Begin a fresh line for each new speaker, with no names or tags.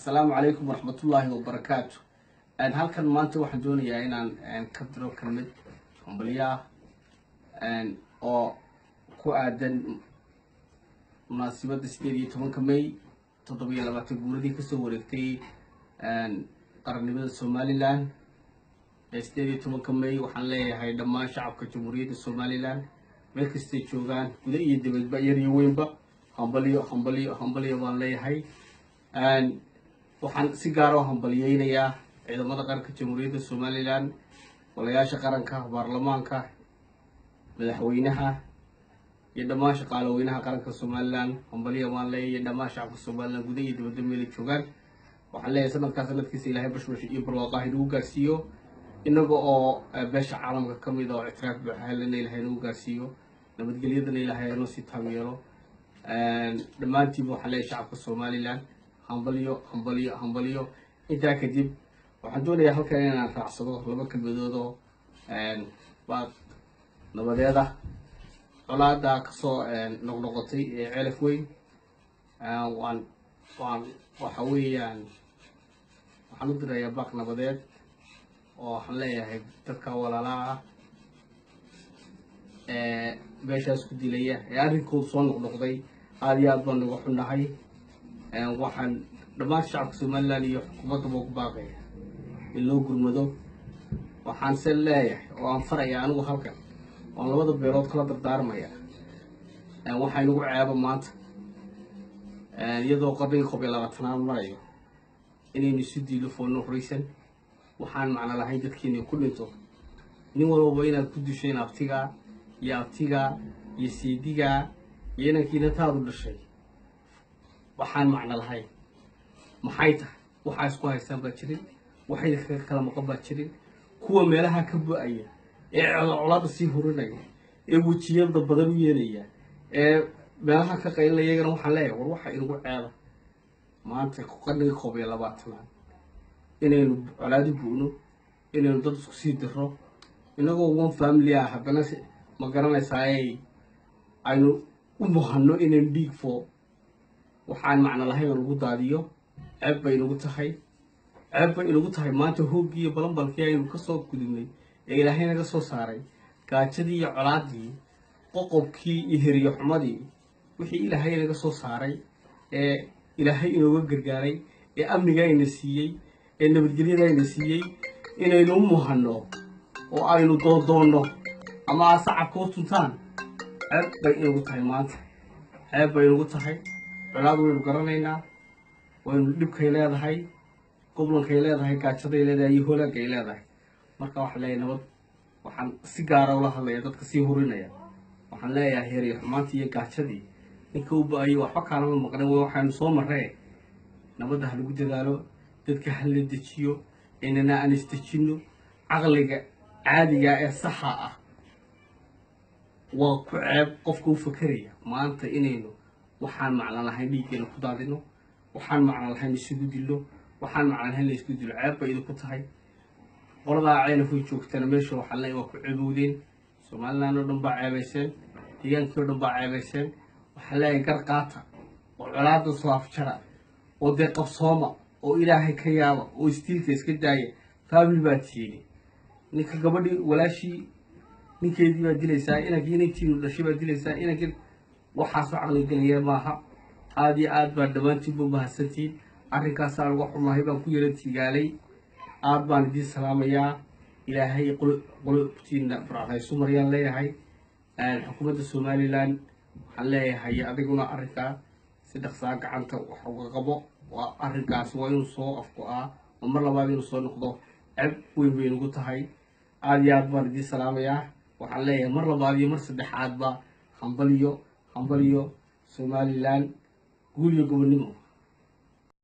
السلام عليكم ورحمة الله وبركاته. أن هالكن مانتي واحد دوني أن كدرو كلمة همبليا أو كوادن مناسبة سبيري تمن كمي تطبيق لما تقول ذيك سورتي قرن الصومالي لان سبيري تمن كمي وحنلاقي هاي دما شعب كجمهورية الصومالي لان ملك استيشوغان كذا يدبل بيري وين با همبليا والله هاي waxaan si gaar ah hambaliyeynayaa ciidamada qaranka Jamhuuriyadda Soomaaliland walayaasha qaranka baarlamaanka madaxweynaha iyo dhammaan shaqaalooyinaha qaranka Soomaaliland hambaliyo waan leeyahay dhammaan shacabka Soomaaliland gudaha iyo dibadda meel joogaan waxaan leeyahay sanadkiisa Ilaahay bashbash iyo barwaaqo inuu gaarsiiyo inaga oo beesha caalamka kamid ah oo ictiraaf bixin Ilaahay inuu gaarsiiyo nabadgelyada Ilaahay inuu si taageero dhammaantiin waxaan leeyahay shacabka Soomaaliland hambalyo intaa kadib waxaan doonayaa halkan inaan raacsado laba kalmadood oo baad nabadeeda colaada ka soo noqnoqotay ee celaf weyn waxa weeyaan waxaan u dirayaa baaq nabadeed oo waxaan leeyahay dadka walaalaha beeshaas ku dilaya ee arrinkooda soo noqnoqday aad iyo aad baan uga xunnahay waxaan dhammaan shacabka Soomaaliland iyo xukuumadda ugu baaqaya in loo gurmado waxaan se leeyahay oo aan farayaa anigu halkan oo labada beelood kala dardaarmaya waxay nagu ceebo maanta iyadoo qarniga 12 marayo inaynu si diilo foolno horeysan waxaan macna lahayn dadkeena ku dhinto nin walba inaad ku disheen abtiga iyo siidiga iyo inankiina taadu dhashay waxaan macna lahayn maxay tahay waxa isku haystaan baa jirin waxay kala maqan baa jirin kuwa meelaha ka bu'aya ee colaada sii hurinaya ee wajiyada badan u yeelaya ee meelaha ka qaylinayagana waxaan leeyahay war waxa inagu ceeba maanta qarniga 12 inaynu colaadi buuno inaynu dad isku sii diro inagoo one family ah haddana ma garanaysaa aynu u muhanno inaynu dhiig foo waxaan macna lahayn ugu daadiyo ceeb bay inagu tahay maanta hoogii iyo balanbalkii aynu ka soo gudubnay ee Ilaahay naga soo saaray gaajadii iyo colaadii qoqobkii iyo heriyo xumadii wixii Ilaahay naga soo saaray ee Ilaahay inooga gargaaray ee amniga ayna siiyay ee nabadgelyada ayna siiyay inaynu u muhanno oo aynu doonno ama sacabka u tuntaan ceeb bay inagu tahay maanta ceeb bay inagu tahay colaadu waynu garanaynaa waynu dhibkay leedahay gobolankay leedahay gaajaday leedahay iyo hoolaagay leedahay marka waxa leeyahay nabad waxaan si gaar ah ula hadlayaa dadka sii hurinaya waxaan leeyahay heer iyo xumaantii iyo gaajadii ninka u baahay waxba kaalama maqnay waxaanu soo marray nabadda ha lagu dadaalo dadka ha la dejiyo inana aan isdejino aqliga caadiga ee saxa ah waa ku ceeb qofka u fakaraya maanta inaynu waxaan macna lahayn dhiigana ku daadino waxaan macna lahayn isugu dilo waxaan macna lahayn la isku dilo ceeb bay ku tahay qolada ayna ku joogtana meesha waxa la ku ceebowdeen Soomaaliland oo dhan baa ceebaysan deegaanka oo dhan baa ceebaysan waxa la gar qaata oo colaada soo afjara oo de qabsooma oo Ilaahay ka yaaba oo istiilka iska daaya family baa tiini ninka gabadhi walaashi ninkeedii baa dilaysaa inankiintii dhashay baa dilaysaa inankii waxaas aqli galiya maaha aad baa dhamaantii buu mahadsantiin arrinkaas aan uga xumahay baan ku yeelan tigaalay aad baan idin salaamayaa Ilaahay qulubtiina farxayso mariyaan leeyahay xukuumadda Soomaaliland waxaan leeyahay adiguna arrinka si dhaqso gacanta wax uga qabo waa arrinkaas waa inuu soo afgo'aa oo mar labaad inuu soo noqdo ceeb weyn bay nagu tahay aad baan idin salaamayaa waxaan leeyahay mar labaad iyo mar saddexaadba hambalyo Somaliland guul iyo gobonimo